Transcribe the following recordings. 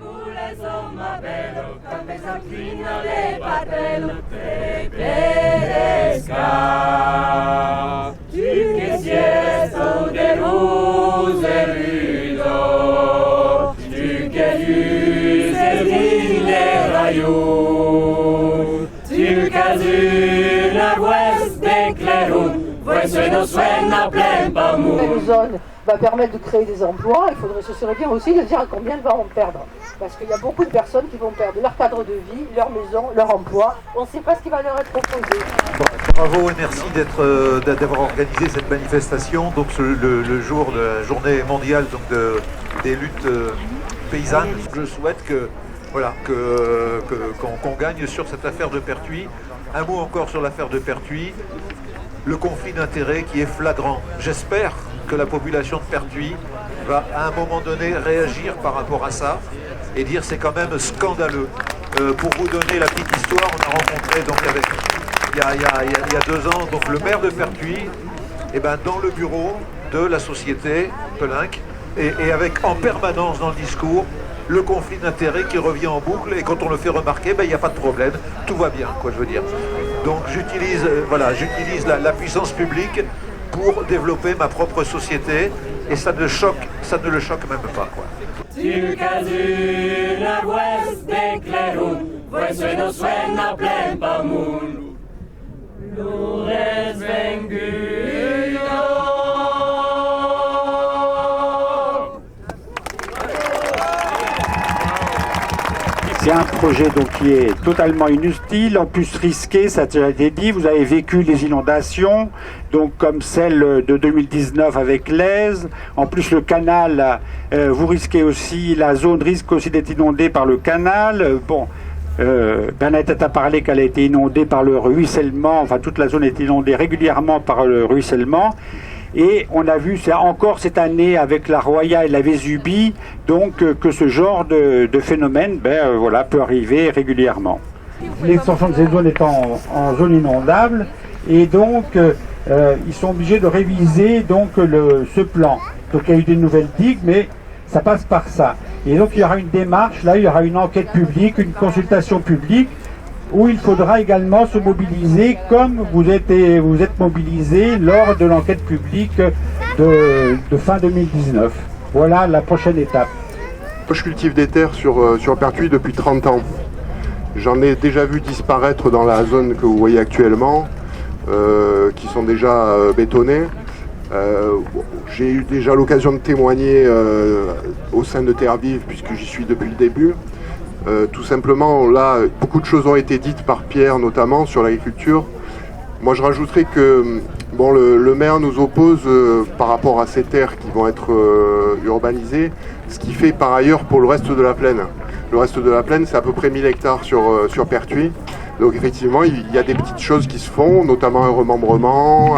Une zone va permettre de créer des emplois. Ce serait bien aussi de dire combien elle va en perdre. Parce qu'il y a beaucoup de personnes qui vont perdre leur cadre de vie, leur maison, leur emploi. On ne sait pas ce qui va leur être proposé. Bravo et merci d'avoir organisé cette manifestation. Donc le jour de la journée mondiale des luttes paysannes. Je souhaite qu'on gagne sur cette affaire de Pertuis. Un mot encore sur l'affaire de Pertuis. Le conflit d'intérêts qui est flagrant. J'espère que la population de Pertuis va à un moment donné réagir par rapport à ça et dire c'est quand même scandaleux. Pour vous donner la petite histoire, on a rencontré donc il y a 2 ans donc le maire de Pertuis dans le bureau de la société Pelinck et avec en permanence dans le discours le conflit d'intérêts qui revient en boucle et quand on le fait remarquer, il n'y a pas de problème, tout va bien, quoi, je veux dire. Donc j'utilise la puissance publique pour développer ma propre société et ça ne le choque même pas, quoi. C'est un projet donc qui est totalement inutile, en plus risqué, ça a déjà été dit. Vous avez vécu les inondations, donc comme celle de 2019 avec l'Aise. En plus le canal, vous risquez aussi, la zone risque aussi d'être inondée par le canal. Bernadette a parlé qu'elle a été inondée par le ruissellement, enfin toute la zone est inondée régulièrement par le ruissellement. Et on a vu ça encore cette année avec la Roya et la Vésubie, donc que ce genre de phénomène peut arriver régulièrement. L'extension de ces zones est en zone inondable et donc ils sont obligés de réviser ce plan. Donc il y a eu des nouvelles digues, mais ça passe par ça. Et donc il y aura une démarche, là il y aura une enquête publique, une consultation publique, où il faudra également se mobiliser comme vous êtes mobilisés lors de l'enquête publique de fin 2019. Voilà la prochaine étape. Je cultive des terres sur Pertuis depuis 30 ans. J'en ai déjà vu disparaître dans la zone que vous voyez actuellement, qui sont déjà bétonnées. J'ai eu déjà l'occasion de témoigner au sein de Terre Vive, puisque j'y suis depuis le début. Tout simplement, là, beaucoup de choses ont été dites par Pierre, notamment sur l'agriculture. Moi, je rajouterais que le maire nous oppose par rapport à ces terres qui vont être urbanisées, ce qui fait par ailleurs pour le reste de la plaine. Le reste de la plaine, c'est à peu près 1000 hectares sur Pertuis. Donc effectivement, il y a des petites choses qui se font, notamment un remembrement,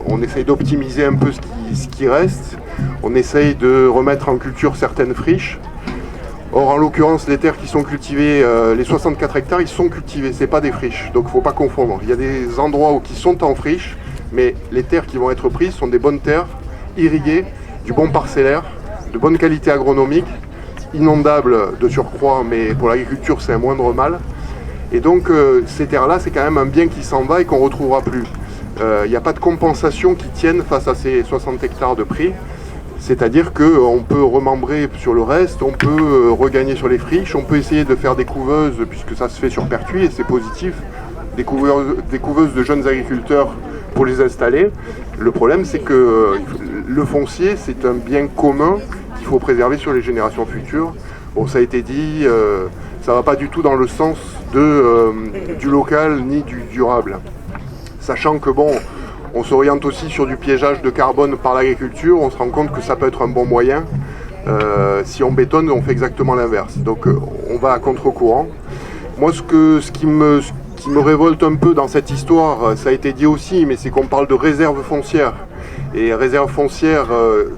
on essaye d'optimiser un peu ce qui reste. On essaye de remettre en culture certaines friches. Or, en l'occurrence, les terres qui sont cultivées, les 64 hectares, ils sont cultivés, c'est pas des friches, donc il ne faut pas confondre. Il y a des endroits qui sont en friche, mais les terres qui vont être prises sont des bonnes terres, irriguées, du bon parcellaire, de bonne qualité agronomique, inondables de surcroît, mais pour l'agriculture, c'est un moindre mal. Et donc, ces terres-là, c'est quand même un bien qui s'en va et qu'on ne retrouvera plus. Il n'y a pas de compensation qui tienne face à ces 60 hectares de prix. C'est-à-dire qu'on peut remembrer sur le reste, on peut regagner sur les friches, on peut essayer de faire des couveuses, puisque ça se fait sur Pertuis et c'est positif, des couveuses de jeunes agriculteurs pour les installer. Le problème, c'est que le foncier, c'est un bien commun qu'il faut préserver sur les générations futures. Bon, ça a été dit, ça ne va pas du tout dans le sens du local ni du durable. Sachant que on s'oriente aussi sur du piégeage de carbone par l'agriculture, on se rend compte que ça peut être un bon moyen. Si on bétonne, on fait exactement l'inverse. Donc on va à contre-courant. Moi, ce qui me révolte un peu dans cette histoire, ça a été dit aussi, mais c'est qu'on parle de réserve foncière. Et réserve foncière,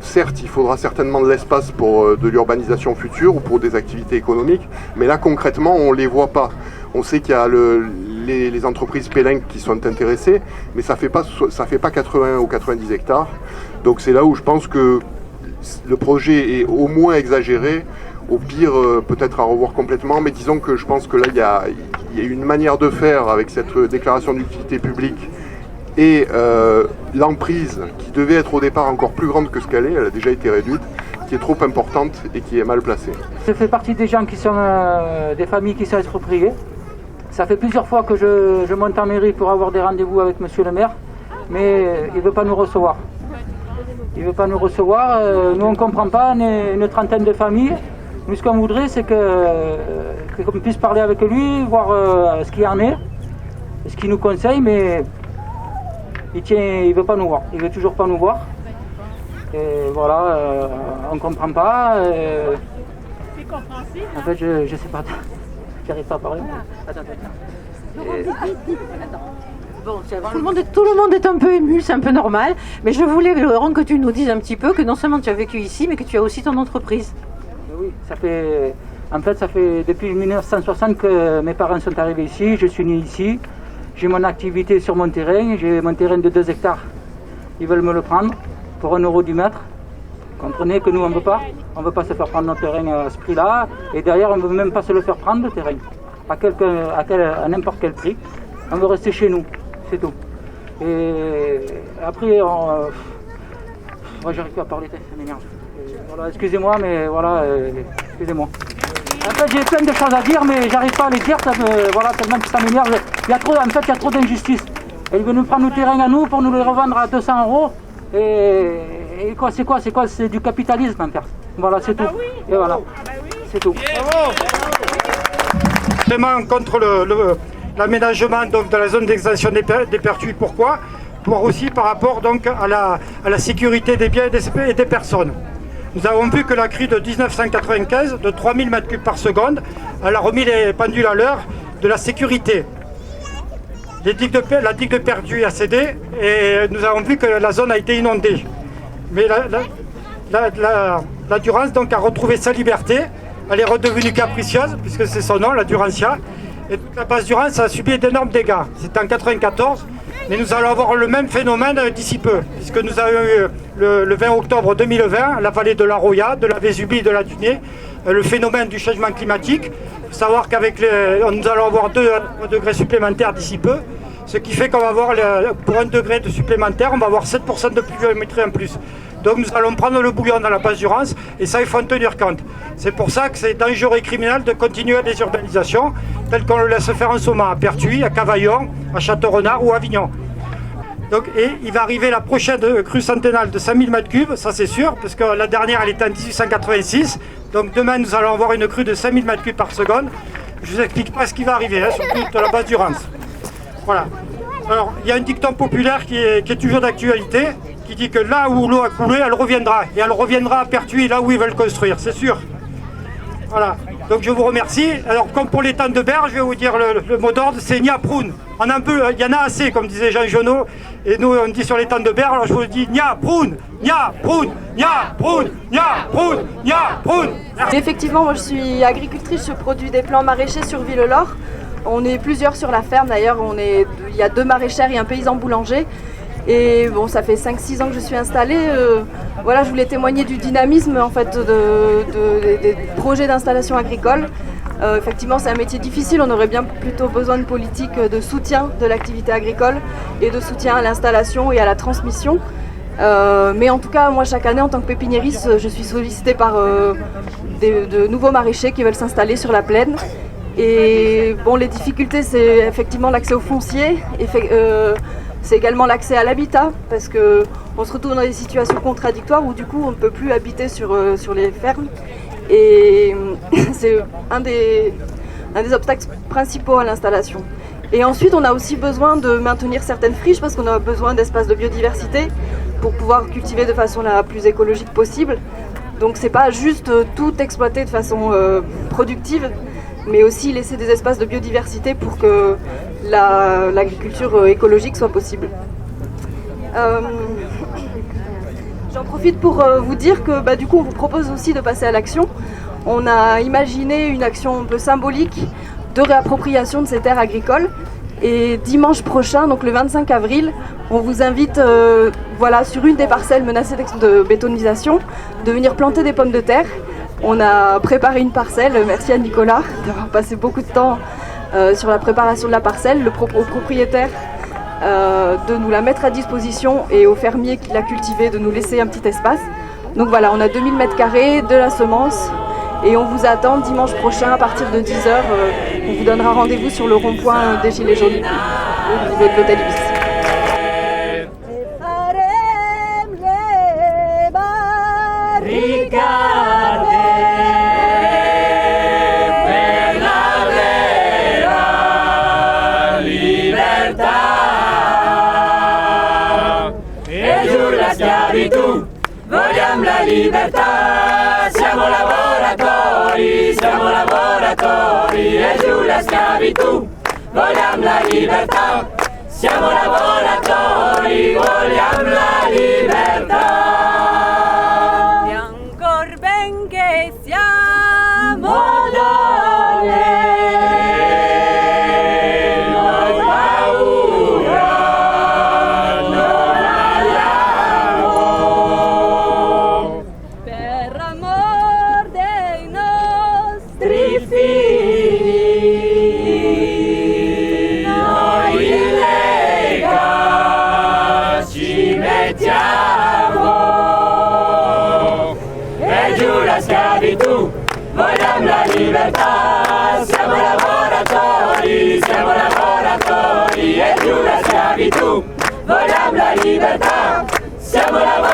certes, il faudra certainement de l'espace pour de l'urbanisation future ou pour des activités économiques, mais là, concrètement, on ne les voit pas. On sait qu'il y a les entreprises Pelinck qui sont intéressées, mais ça fait pas 80 ou 90 hectares. Donc c'est là où je pense que le projet est au moins exagéré. Au pire, peut-être à revoir complètement, mais disons que je pense que là, il y a une manière de faire avec cette déclaration d'utilité publique et l'emprise qui devait être au départ encore plus grande que ce qu'elle est, elle a déjà été réduite, qui est trop importante et qui est mal placée. Je fais partie des gens qui sont des familles qui sont expropriées. Ça fait plusieurs fois que je monte en mairie pour avoir des rendez-vous avec monsieur le maire, mais il ne veut pas nous recevoir. Il ne veut pas nous recevoir, nous on ne comprend pas, on est une trentaine de familles. Nous ce qu'on voudrait c'est qu'on puisse parler avec lui, voir ce qu'il en est, ce qu'il nous conseille, mais il ne veut pas nous voir, il ne veut toujours pas nous voir. Et voilà, on ne comprend pas. C'est compréhensible. En fait, je sais pas, j'arrive pas à parler. Attends. Bon, tout le monde est un peu ému, c'est un peu normal. Mais je voulais, Laurent, que tu nous dises un petit peu que non seulement tu as vécu ici, mais que tu as aussi ton entreprise. Oui, ça fait depuis 1960 que mes parents sont arrivés ici, je suis né ici. J'ai mon activité sur mon terrain, j'ai mon terrain de 2 hectares. Ils veulent me le prendre pour 1 € du mètre. Comprenez que nous on ne veut pas. On ne veut pas se faire prendre notre terrain à ce prix-là. Et derrière, on ne veut même pas se le faire prendre, le terrain. À n'importe quel prix. On veut rester chez nous. C'est tout. Et après, moi j'arrive pas à parler, ça m'énerve. Voilà, excusez-moi, mais voilà, excusez-moi. En fait, j'ai plein de choses à dire, mais j'arrive pas à les dire, voilà, tellement que ça m'énerve. Il y a trop d'injustice. Il veut nous prendre nos terrains à nous pour nous les revendre à 200 €. Et quoi, c'est quoi? C'est du capitalisme, en fait. Voilà, c'est tout. Et voilà, c'est tout. Vraiment contre l'aménagement de la zone d'extension des pertuis. Pourquoi? Pour aussi par rapport donc à la sécurité des biens et des personnes. Nous avons vu que la crue de 1995, de 3000 m3 par seconde, elle a remis les pendules à l'heure de la sécurité. La digue de Pertuis a cédé et nous avons vu que la zone a été inondée. Mais la Durance donc a retrouvé sa liberté. Elle est redevenue capricieuse, puisque c'est son nom, la Durantia. Et toute la base Durance a subi d'énormes dégâts. C'était en 1994, mais nous allons avoir le même phénomène d'ici peu, puisque nous avons eu le 20 octobre 2020, la vallée de la Roya, de la Vésubie et de la Dunée, le phénomène du changement climatique. Il faut savoir qu'avec nous allons avoir 2 degrés supplémentaires d'ici peu, ce qui fait qu'on va avoir, pour 1 degré de supplémentaire, on va avoir 7% de pluviométrie en plus. Donc nous allons prendre le bouillon dans la base Durance et ça il faut en tenir compte. C'est pour ça que c'est dangereux et criminel de continuer les urbanisations telles qu'on le laisse faire en ce moment à Pertuis, à Cavaillon, à Château-Renard ou à Avignon. Donc, et il va arriver la prochaine crue centennale de 5000 m3, ça c'est sûr, parce que la dernière elle était en 1886. Donc demain nous allons avoir une crue de 5000 m3 par seconde. Je vous explique pas ce qui va arriver, sur toute la base Durance. Voilà. Alors il y a un dicton populaire qui est toujours d'actualité, qui dit que là où l'eau a coulé, elle reviendra. Et elle reviendra à Pertuis, là où ils veulent construire, c'est sûr. Voilà. Donc je vous remercie. Alors comme pour les temps de berge, je vais vous dire le mot d'ordre, c'est Nia Proun. On a un peu, il y en a assez, comme disait Jean Genot. Et nous on dit sur les temps de berge, alors je vous dis Nia Proun, Nia Proun, Nia Proun, Nia Proun, Nia Proun. Effectivement, moi je suis agricultrice, je produis des plants maraîchers sur Villelor. On est plusieurs sur la ferme d'ailleurs, il y a 2 maraîchères et un paysan boulanger. Et bon, ça fait 5-6 ans que je suis installée. Voilà, je voulais témoigner du dynamisme en fait des projets d'installation agricole. Effectivement, c'est un métier difficile. On aurait bien plutôt besoin de politiques de soutien de l'activité agricole et de soutien à l'installation et à la transmission. Mais en tout cas, moi, chaque année, en tant que pépiniériste, je suis sollicitée par de nouveaux maraîchers qui veulent s'installer sur la plaine. Et bon, les difficultés, c'est effectivement l'accès au foncier. C'est également l'accès à l'habitat, parce qu'on se retrouve dans des situations contradictoires où du coup on ne peut plus habiter sur les fermes. Et c'est un des obstacles principaux à l'installation. Et ensuite on a aussi besoin de maintenir certaines friches, parce qu'on a besoin d'espaces de biodiversité pour pouvoir cultiver de façon la plus écologique possible. Donc c'est pas juste tout exploiter de façon productive, mais aussi laisser des espaces de biodiversité pour que l'agriculture écologique soit possible. J'en profite pour vous dire que du coup on vous propose aussi de passer à l'action. On a imaginé une action un peu symbolique de réappropriation de ces terres agricoles. Et dimanche prochain, donc le 25 avril, on vous invite sur une des parcelles menacées de bétonisation, de venir planter des pommes de terre. On a préparé une parcelle, merci à Nicolas d'avoir passé beaucoup de temps sur la préparation de la parcelle, le propriétaire de nous la mettre à disposition et au fermier qui l'a cultivée de nous laisser un petit espace. Donc voilà, on a 2000 m², de la semence et on vous attend dimanche prochain à partir de 10h. On vous donnera rendez-vous sur le rond-point des Gilets jaunes au niveau de l'hôtel Ibis. Vogliamo la libertà, siamo lavoratori, e giù la schiavitù. Vogliamo la libertà, siamo lavoratori, vogliamo la libertà. E ancor ben che siamo dole, noi paura non abbiamo. per amor dei nostri Figli, noi in Lega ci mettiamo, e giù la schiavitù, vogliamo la libertà, siamo lavoratori, e giù la schiavitù, vogliamo la libertà, siamo lavoratori.